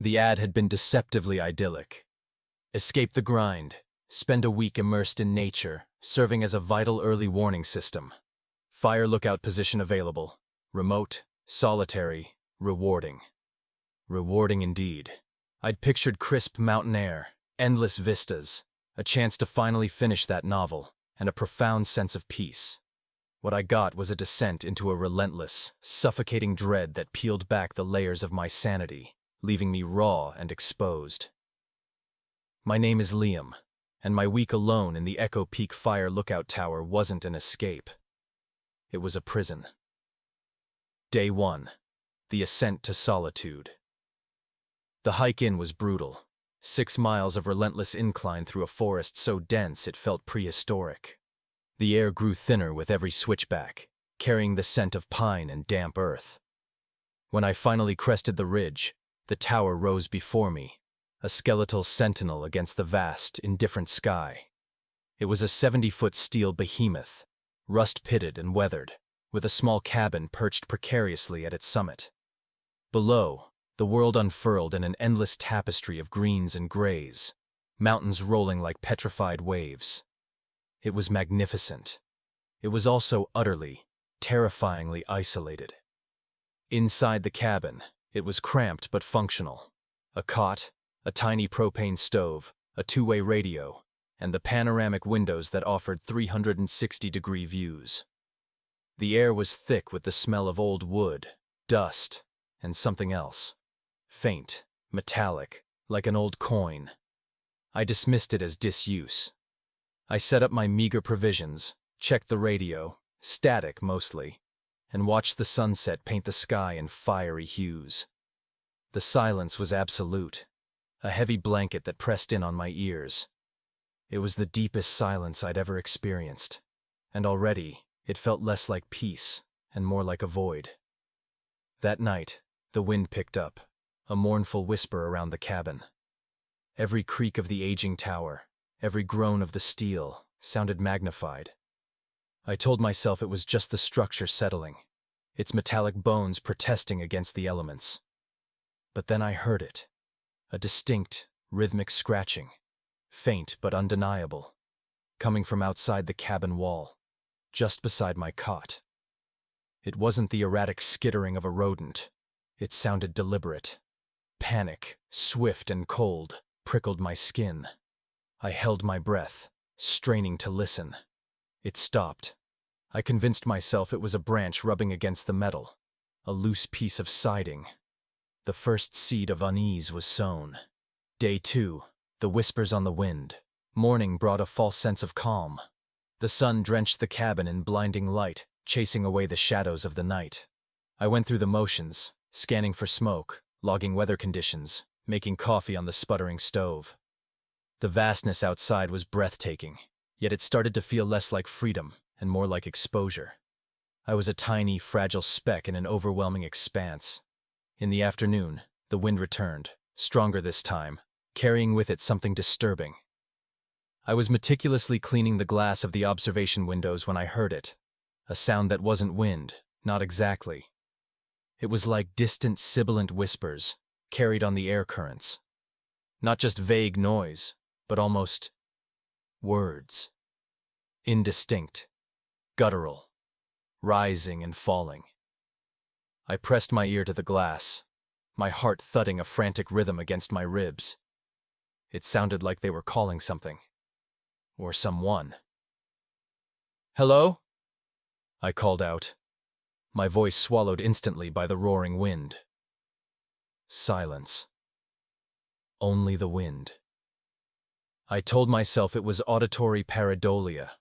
The ad had been deceptively idyllic. Escape the grind. Spend a week immersed in nature, serving as a vital early warning system. Fire lookout position available. Remote, solitary, rewarding. Rewarding indeed. I'd pictured crisp mountain air, endless vistas, a chance to finally finish that novel, and a profound sense of peace. What I got was a descent into a relentless, suffocating dread that peeled back the layers of my sanity, leaving me raw and exposed. My name is Liam, and my week alone in the Echo Peak Fire Lookout Tower wasn't an escape. It was a prison. Day 1. The Ascent to Solitude. The hike in was brutal. 6 miles of relentless incline through a forest so dense it felt prehistoric. The air grew thinner with every switchback, carrying the scent of pine and damp earth. When I finally crested the ridge, the tower rose before me, a skeletal sentinel against the vast, indifferent sky. It was a 70-foot steel behemoth, rust-pitted and weathered, with a small cabin perched precariously at its summit. Below, the world unfurled in an endless tapestry of greens and grays, mountains rolling like petrified waves. It was magnificent. It was also utterly, terrifyingly isolated. Inside the cabin, it was cramped but functional. A cot, a tiny propane stove, a two-way radio, and the panoramic windows that offered 360-degree views. The air was thick with the smell of old wood, dust, and something else. Faint, metallic, like an old coin. I dismissed it as disuse. I set up my meager provisions, checked the radio, static mostly, and watched the sunset paint the sky in fiery hues. The silence was absolute, a heavy blanket that pressed in on my ears. It was the deepest silence I'd ever experienced, and already it felt less like peace and more like a void. That night, the wind picked up, a mournful whisper around the cabin. Every creak of the aging tower, every groan of the steel, sounded magnified. I told myself it was just the structure settling, its metallic bones protesting against the elements. But then I heard it, a distinct, rhythmic scratching, faint but undeniable, coming from outside the cabin wall, just beside my cot. It wasn't the erratic skittering of a rodent. It sounded deliberate. Panic, swift and cold, prickled my skin. I held my breath, straining to listen. It stopped. I convinced myself it was a branch rubbing against the metal, a loose piece of siding. The first seed of unease was sown. Day 2, the whispers on the wind. Morning brought a false sense of calm. The sun drenched the cabin in blinding light, chasing away the shadows of the night. I went through the motions, scanning for smoke, logging weather conditions, making coffee on the sputtering stove. The vastness outside was breathtaking, yet it started to feel less like freedom and more like exposure. I was a tiny, fragile speck in an overwhelming expanse. In the afternoon, the wind returned, stronger this time, carrying with it something disturbing. I was meticulously cleaning the glass of the observation windows when I heard it, a sound that wasn't wind, not exactly. It was like distant sibilant whispers, carried on the air currents. Not just vague noise, but almost words. Indistinct, guttural, rising and falling. I pressed my ear to the glass, my heart thudding a frantic rhythm against my ribs. It sounded like they were calling something. Or someone. "Hello?" I called out, my voice swallowed instantly by the roaring wind. Silence. Only the wind. I told myself it was auditory pareidolia,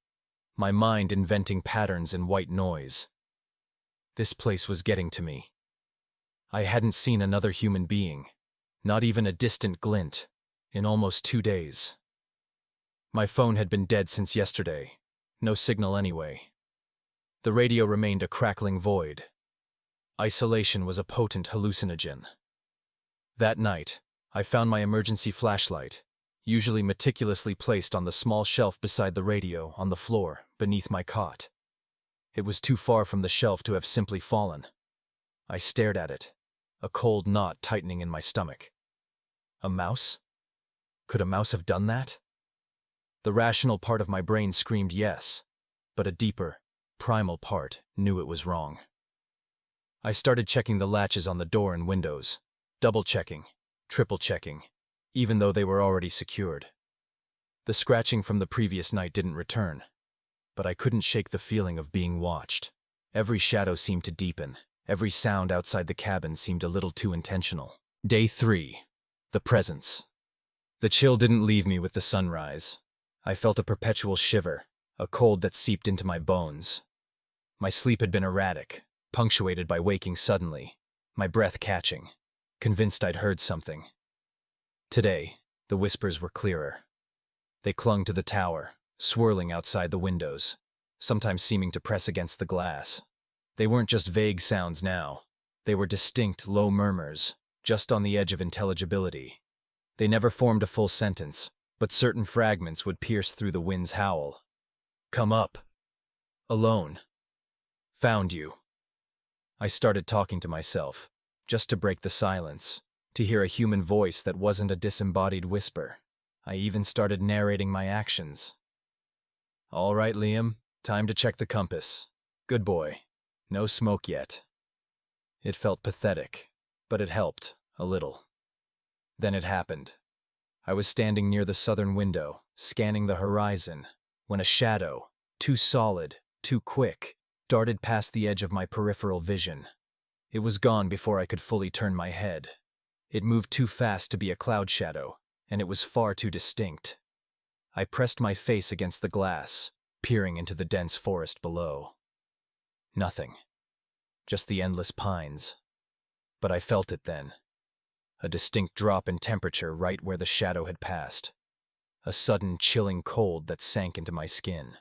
my mind inventing patterns in white noise. This place was getting to me. I hadn't seen another human being, not even a distant glint, in almost 2 days. My phone had been dead since yesterday, no signal anyway. The radio remained a crackling void. Isolation was a potent hallucinogen. That night, I found my emergency flashlight, usually meticulously placed on the small shelf beside the radio on the floor beneath my cot. It was too far from the shelf to have simply fallen. I stared at it, a cold knot tightening in my stomach. A mouse? Could a mouse have done that? The rational part of my brain screamed yes, but a deeper, primal part knew it was wrong. I started checking the latches on the door and windows, double-checking, triple-checking, even though they were already secured. The scratching from the previous night didn't return, but I couldn't shake the feeling of being watched. Every shadow seemed to deepen. Every sound outside the cabin seemed a little too intentional. Day 3. The presence. The chill didn't leave me with the sunrise. I felt a perpetual shiver, a cold that seeped into my bones. My sleep had been erratic, punctuated by waking suddenly, my breath catching, convinced I'd heard something. Today, the whispers were clearer. They clung to the tower, swirling outside the windows, sometimes seeming to press against the glass. They weren't just vague sounds now. They were distinct, low murmurs, just on the edge of intelligibility. They never formed a full sentence, but certain fragments would pierce through the wind's howl. Come up. Alone. Found you. I started talking to myself, just to break the silence, to hear a human voice that wasn't a disembodied whisper. I even started narrating my actions. All right, Liam, time to check the compass. Good boy. No smoke yet. It felt pathetic, but it helped, a little. Then it happened. I was standing near the southern window, scanning the horizon, when a shadow, too solid, too quick, darted past the edge of my peripheral vision. It was gone before I could fully turn my head. It moved too fast to be a cloud shadow, and it was far too distinct. I pressed my face against the glass, peering into the dense forest below. Nothing. Just the endless pines. But I felt it then. A distinct drop in temperature right where the shadow had passed. A sudden, chilling cold that sank into my skin.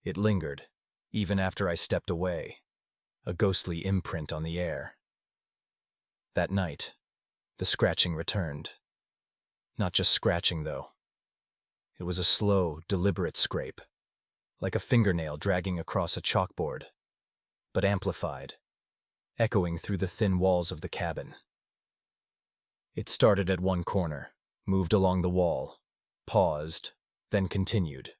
It lingered, even after I stepped away, a ghostly imprint on the air. That night, the scratching returned. Not just scratching, though. It was a slow, deliberate scrape, like a fingernail dragging across a chalkboard, but amplified, echoing through the thin walls of the cabin. It started at one corner, moved along the wall, paused, then continued.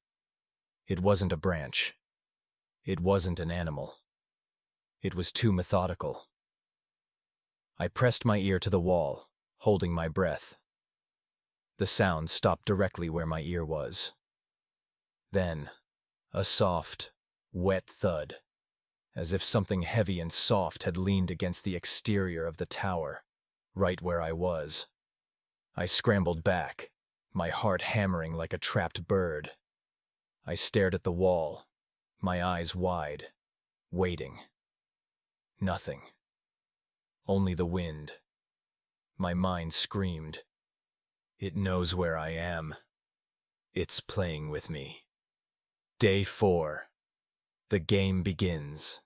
It wasn't a branch. It wasn't an animal. It was too methodical. I pressed my ear to the wall, holding my breath. The sound stopped directly where my ear was. Then, a soft, wet thud, as if something heavy and soft had leaned against the exterior of the tower, right where I was. I scrambled back, my heart hammering like a trapped bird. I stared at the wall, my eyes wide, waiting. Nothing. Only the wind. My mind screamed. It knows where I am. It's playing with me. Day 4. The game begins.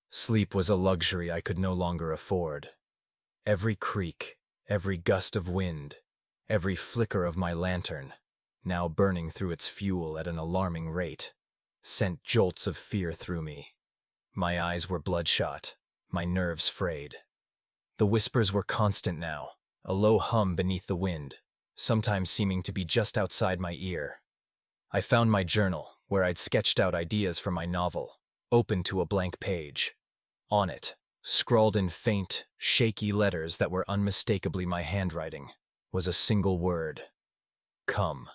Sleep was a luxury I could no longer afford. Every creak, every gust of wind, every flicker of my lantern, now burning through its fuel at an alarming rate, sent jolts of fear through me. My eyes were bloodshot, my nerves frayed. The whispers were constant now, a low hum beneath the wind, sometimes seeming to be just outside my ear. I found my journal, where I'd sketched out ideas for my novel, open to a blank page. On it, scrawled in faint, shaky letters that were unmistakably my handwriting, was a single word. Come.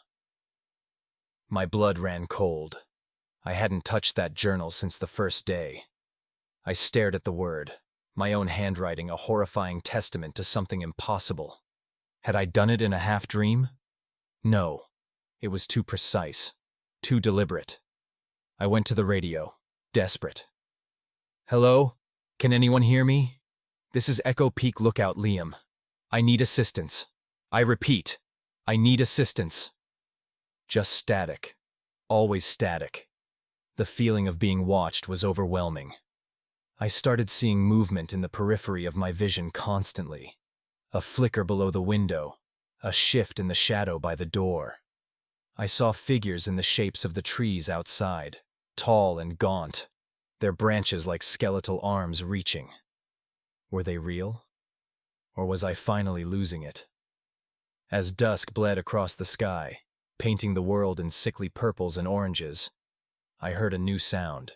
My blood ran cold. I hadn't touched that journal since the first day. I stared at the word, my own handwriting a horrifying testament to something impossible. Had I done it in a half-dream? No. It was too precise, too deliberate. I went to the radio, desperate. Hello? Can anyone hear me? This is Echo Peak Lookout, Liam. I need assistance. I repeat, I need assistance. Just static. Always static. The feeling of being watched was overwhelming. I started seeing movement in the periphery of my vision constantly. A flicker below the window, a shift in the shadow by the door. I saw figures in the shapes of the trees outside, tall and gaunt, their branches like skeletal arms reaching. Were they real? Or was I finally losing it? As dusk bled across the sky, painting the world in sickly purples and oranges, I heard a new sound.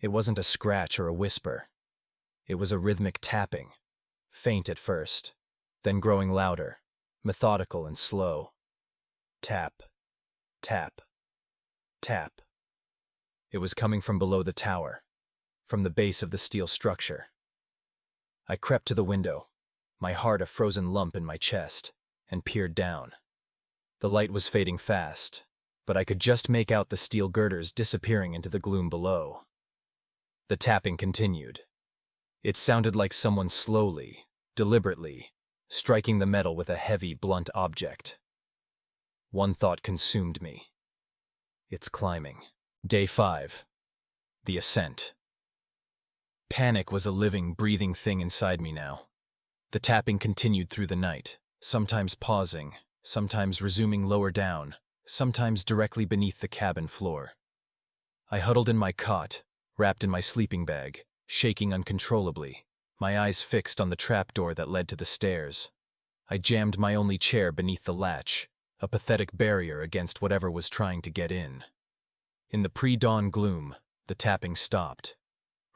It wasn't a scratch or a whisper. It was a rhythmic tapping, faint at first, then growing louder, methodical and slow. Tap, tap, tap. It was coming from below the tower, from the base of the steel structure. I crept to the window, my heart a frozen lump in my chest, and peered down. The light was fading fast, but I could just make out the steel girders disappearing into the gloom below. The tapping continued. It sounded like someone slowly, deliberately, striking the metal with a heavy, blunt object. One thought consumed me. It's climbing. Day 5. The ascent. Panic was a living, breathing thing inside me now. The tapping continued through the night, sometimes pausing, sometimes resuming lower down, sometimes directly beneath the cabin floor. I huddled in my cot, wrapped in my sleeping bag, shaking uncontrollably, my eyes fixed on the trapdoor that led to the stairs. I jammed my only chair beneath the latch, a pathetic barrier against whatever was trying to get in. In the pre-dawn gloom, the tapping stopped,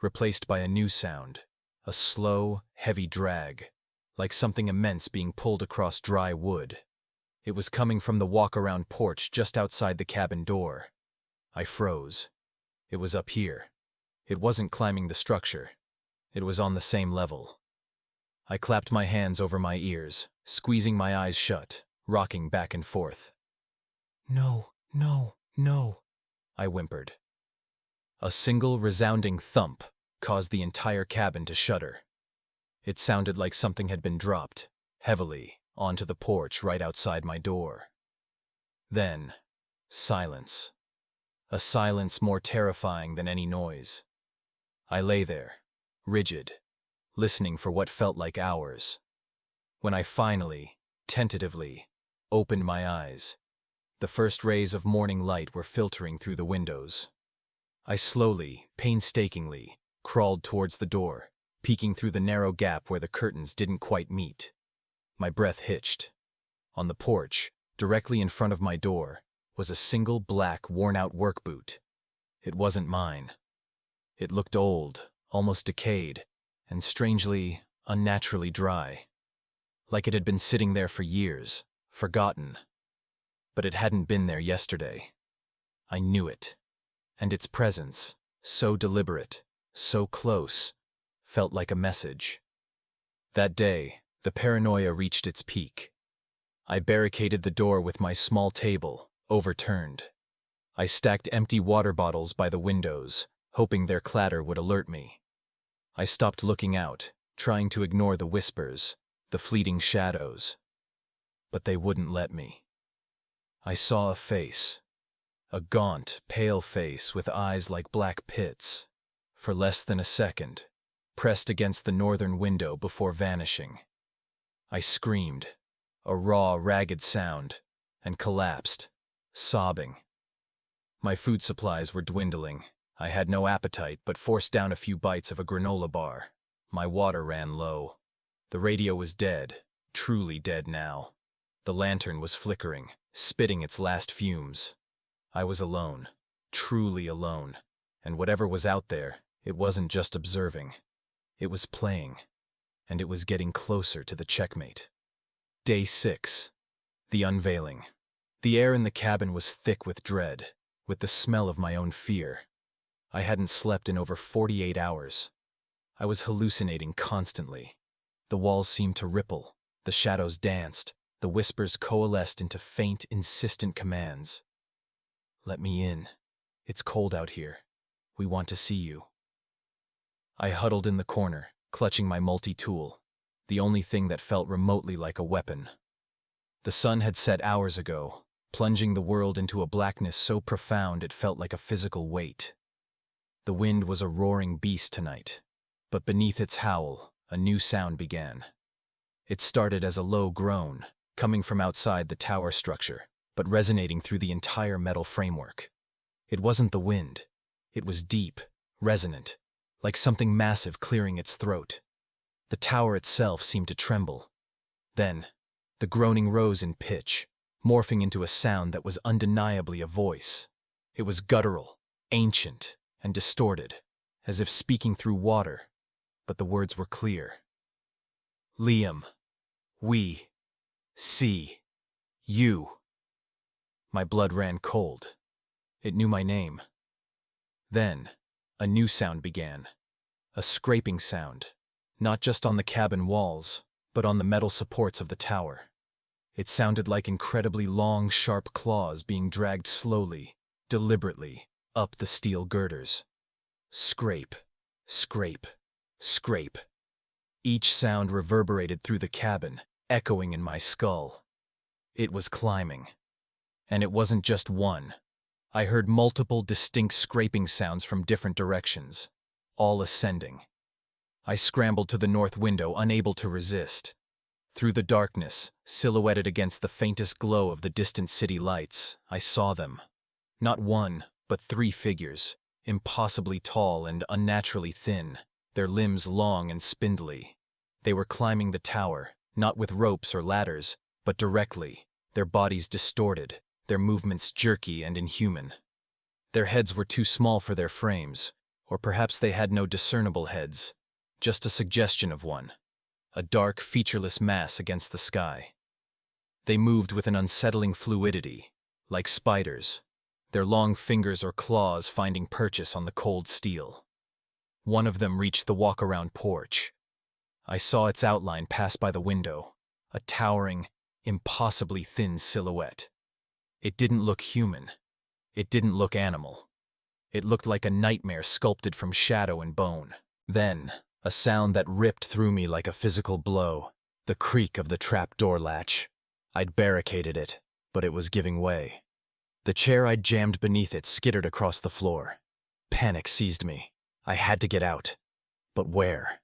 replaced by a new sound, a slow, heavy drag, like something immense being pulled across dry wood. It was coming from the walk-around porch just outside the cabin door. I froze. It was up here. It wasn't climbing the structure. It was on the same level. I clapped my hands over my ears, squeezing my eyes shut, rocking back and forth. "No, no, no," I whimpered. A single resounding thump caused the entire cabin to shudder. It sounded like something had been dropped, heavily, onto the porch right outside my door. Then, silence. A silence more terrifying than any noise. I lay there, rigid, listening for what felt like hours. When I finally, tentatively, opened my eyes, the first rays of morning light were filtering through the windows. I slowly, painstakingly, crawled towards the door, peeking through the narrow gap where the curtains didn't quite meet. My breath hitched. On the porch, directly in front of my door, was a single black, worn-out work boot. It wasn't mine. It looked old, almost decayed, and strangely, unnaturally dry. Like it had been sitting there for years, forgotten. But it hadn't been there yesterday. I knew it. And its presence, so deliberate, so close, felt like a message. That day, the paranoia reached its peak. I barricaded the door with my small table, overturned. I stacked empty water bottles by the windows, hoping their clatter would alert me. I stopped looking out, trying to ignore the whispers, the fleeting shadows. But they wouldn't let me. I saw a face. A gaunt, pale face with eyes like black pits, for less than a second, pressed against the northern window before vanishing. I screamed, a raw, ragged sound, and collapsed, sobbing. My food supplies were dwindling. I had no appetite but forced down a few bites of a granola bar. My water ran low. The radio was dead, truly dead now. The lantern was flickering, spitting its last fumes. I was alone, truly alone, and whatever was out there, it wasn't just observing. It was playing, and it was getting closer to the checkmate. Day 6. The unveiling. The air in the cabin was thick with dread, with the smell of my own fear. I hadn't slept in over 48 hours. I was hallucinating constantly. The walls seemed to ripple, the shadows danced, the whispers coalesced into faint, insistent commands. "Let me in. It's cold out here. We want to see you." I huddled in the corner, clutching my multi-tool, the only thing that felt remotely like a weapon. The sun had set hours ago, plunging the world into a blackness so profound it felt like a physical weight. The wind was a roaring beast tonight, but beneath its howl, a new sound began. It started as a low groan, coming from outside the tower structure, but resonating through the entire metal framework. It wasn't the wind. It was deep, resonant, like something massive clearing its throat. The tower itself seemed to tremble. Then, The groaning rose in pitch, morphing into a sound that was undeniably a voice. It was guttural, ancient, and distorted, as if speaking through water, but the words were clear. Liam, we see you. My blood ran cold. It knew my name. Then, a new sound began. A scraping sound, not just on the cabin walls, but on the metal supports of the tower. It sounded like incredibly long, sharp claws being dragged slowly, deliberately, up the steel girders. Scrape, scrape, scrape. Each sound reverberated through the cabin, echoing in my skull. It was climbing. And it wasn't just one. I heard multiple distinct scraping sounds from different directions, all ascending. I scrambled to the north window, unable to resist. Through the darkness, silhouetted against the faintest glow of the distant city lights, I saw them. Not one, but 3 figures, impossibly tall and unnaturally thin, their limbs long and spindly. They were climbing the tower, not with ropes or ladders, but directly, their bodies distorted, their movements jerky and inhuman. Their heads were too small for their frames, or perhaps they had no discernible heads, just a suggestion of one, a dark, featureless mass against the sky. They moved with an unsettling fluidity, like spiders, their long fingers or claws finding purchase on the cold steel. One of them reached the walk-around porch. I saw its outline pass by the window, a towering, impossibly thin silhouette. It didn't look human. It didn't look animal. It looked like a nightmare sculpted from shadow and bone. Then, a sound that ripped through me like a physical blow, the creak of the trapdoor latch. I'd barricaded it, but it was giving way. The chair I'd jammed beneath it skittered across the floor. Panic seized me. I had to get out. But where?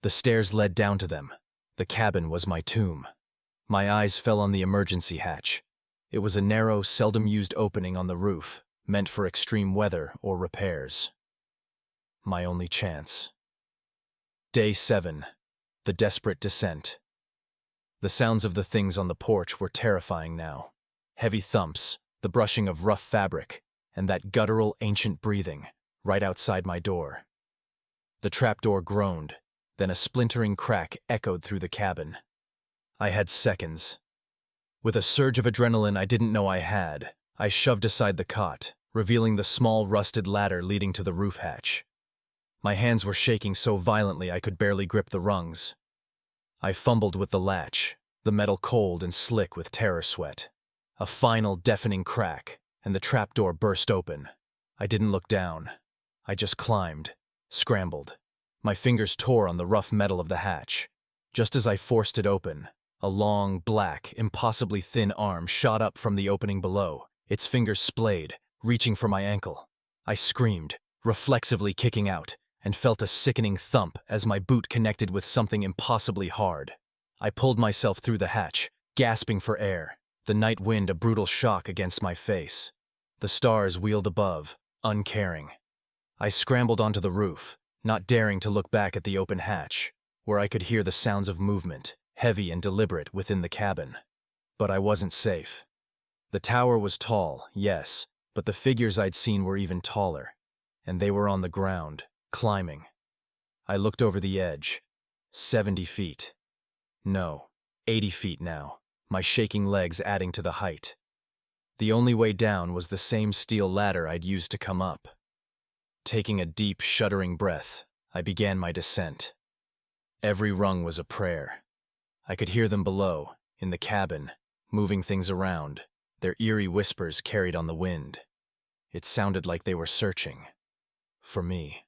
The stairs led down to them. The cabin was my tomb. My eyes fell on the emergency hatch. It was a narrow, seldom-used opening on the roof, meant for extreme weather or repairs. My only chance. Day 7. The desperate descent. The sounds of the things on the porch were terrifying now. Heavy thumps, the brushing of rough fabric, and that guttural, ancient breathing, right outside my door. The trapdoor groaned, then a splintering crack echoed through the cabin. I had seconds. With a surge of adrenaline I didn't know I had, I shoved aside the cot, revealing the small, rusted ladder leading to the roof hatch. My hands were shaking so violently I could barely grip the rungs. I fumbled with the latch, the metal cold and slick with terror sweat. A final, deafening crack, and the trapdoor burst open. I didn't look down. I just climbed, scrambled. My fingers tore on the rough metal of the hatch. Just as I forced it open, a long, black, impossibly thin arm shot up from the opening below, its fingers splayed, reaching for my ankle. I screamed, reflexively kicking out, and felt a sickening thump as my boot connected with something impossibly hard. I pulled myself through the hatch, gasping for air, the night wind a brutal shock against my face. The stars wheeled above, uncaring. I scrambled onto the roof, not daring to look back at the open hatch, where I could hear the sounds of movement, heavy and deliberate, within the cabin. But I wasn't safe. The tower was tall, yes, but the figures I'd seen were even taller, and they were on the ground, climbing. I looked over the edge. 70 feet. No, 80 feet now, my shaking legs adding to the height. The only way down was the same steel ladder I'd used to come up. Taking a deep, shuddering breath, I began my descent. Every rung was a prayer. I could hear them below, in the cabin, moving things around, their eerie whispers carried on the wind. It sounded like they were searching. For me.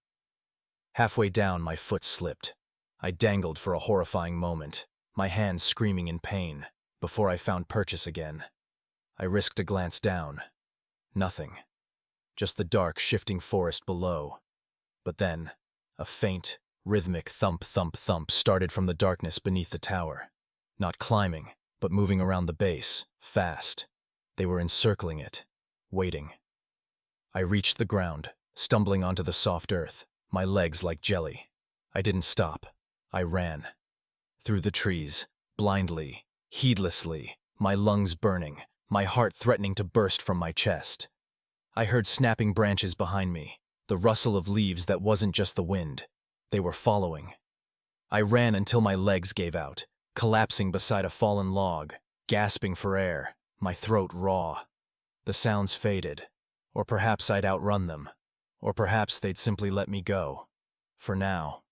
Halfway down, my foot slipped. I dangled for a horrifying moment, my hands screaming in pain, before I found purchase again. I risked a glance down. Nothing. Just the dark, shifting forest below. But then, a faint, rhythmic thump-thump-thump started from the darkness beneath the tower. Not climbing, but moving around the base, fast. They were encircling it, waiting. I reached the ground, stumbling onto the soft earth, my legs like jelly. I didn't stop. I ran. Through the trees, blindly, Heedlessly, my lungs burning, my heart threatening to burst from my chest. I heard snapping branches behind me, the rustle of leaves that wasn't just the wind. They were following. I ran until my legs gave out, collapsing beside a fallen log, gasping for air, my throat raw. The sounds faded. Or perhaps I'd outrun them. Or perhaps they'd simply let me go. For now.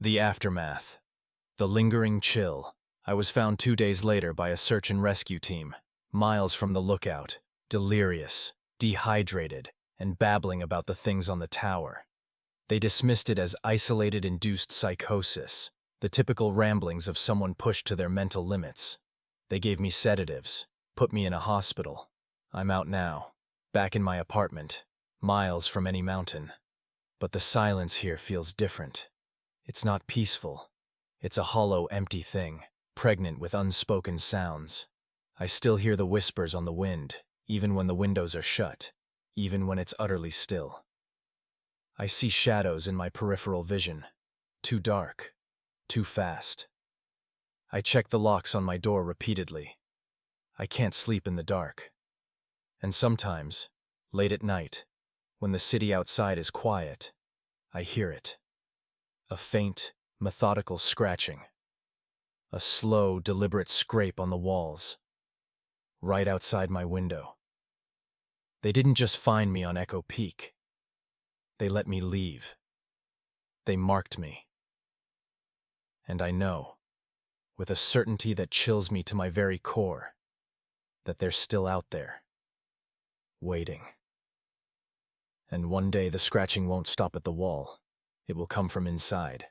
The aftermath. The lingering chill. I was found 2 days later by a search and rescue team, miles from the lookout, delirious, dehydrated, and babbling about the things on the tower. They dismissed it as isolated induced psychosis, the typical ramblings of someone pushed to their mental limits. They gave me sedatives, put me in a hospital. I'm out now, back in my apartment, miles from any mountain. But the silence here feels different. It's not peaceful. It's a hollow, empty thing, pregnant with unspoken sounds. I still hear the whispers on the wind, even when the windows are shut, even when it's utterly still. I see shadows in my peripheral vision, too dark, too fast. I check the locks on my door repeatedly. I can't sleep in the dark. And sometimes, late at night, when the city outside is quiet, I hear it. A faint, methodical scratching. A slow, deliberate scrape on the walls, right outside my window. They didn't just find me on Echo Peak. They let me leave. They marked me. And I know, with a certainty that chills me to my very core, that they're still out there, waiting. And one day the scratching won't stop at the wall. It will come from inside.